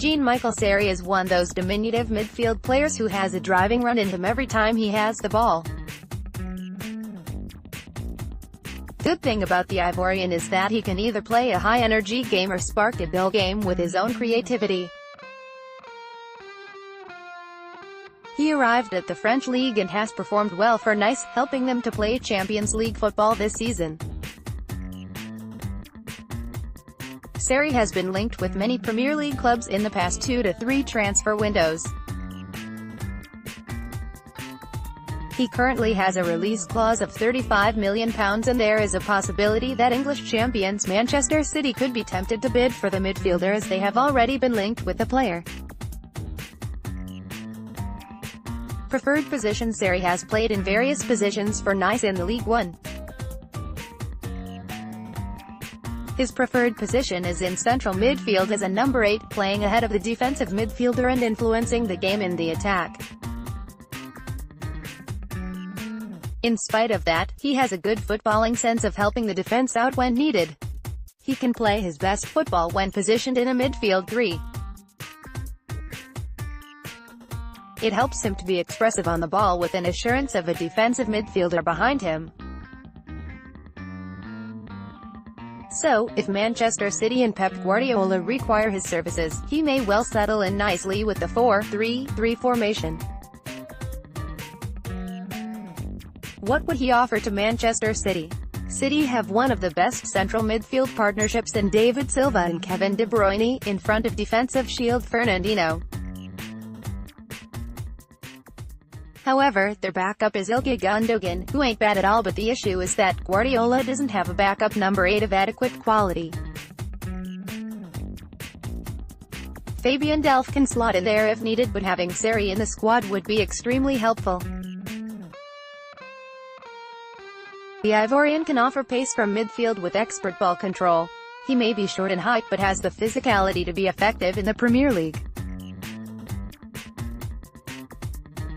Michael Seri is one of those diminutive midfield players who has a driving run in him every time he has the ball. Good thing about the Ivorian is that he can either play a high-energy game or spark a dull game with his own creativity. He arrived at the French League and has performed well for Nice, helping them to play Champions League football this season. Seri has been linked with many Premier League clubs in the past 2 to 3 transfer windows. He currently has a release clause of £35 million, and there is a possibility that English champions Manchester City could be tempted to bid for the midfielder, as they have already been linked with the player. Preferred position: Seri has played in various positions for Nice in the League One. His preferred position is in central midfield as a number 8, playing ahead of the defensive midfielder and influencing the game in the attack. In spite of that, he has a good footballing sense of helping the defense out when needed. He can play his best football when positioned in a midfield 3. It helps him to be expressive on the ball with an assurance of a defensive midfielder behind him. So, if Manchester City and Pep Guardiola require his services, he may well settle in nicely with the 4-3-3 formation. What would he offer to Manchester City? City have one of the best central midfield partnerships in David Silva and Kevin De Bruyne, in front of defensive shield Fernandinho. However, their backup is Ilkay Gundogan, who ain't bad at all, but the issue is that Guardiola doesn't have a backup number 8 of adequate quality. Fabian Delph can slot in there if needed, but having Seri in the squad would be extremely helpful. The Ivorian can offer pace from midfield with expert ball control. He may be short in height but has the physicality to be effective in the Premier League.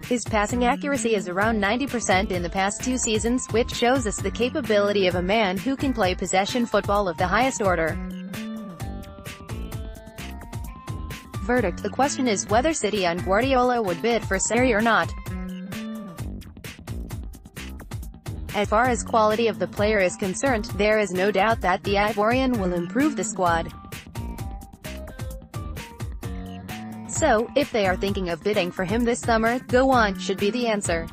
His passing accuracy is around 90% in the past 2 seasons, which shows us the capability of a man who can play possession football of the highest order. Verdict: the question is whether City and Guardiola would bid for Seri or not. As far as quality of the player is concerned, there is no doubt that the Ivorian will improve the squad. So, if they are thinking of bidding for him this summer, go on should be the answer.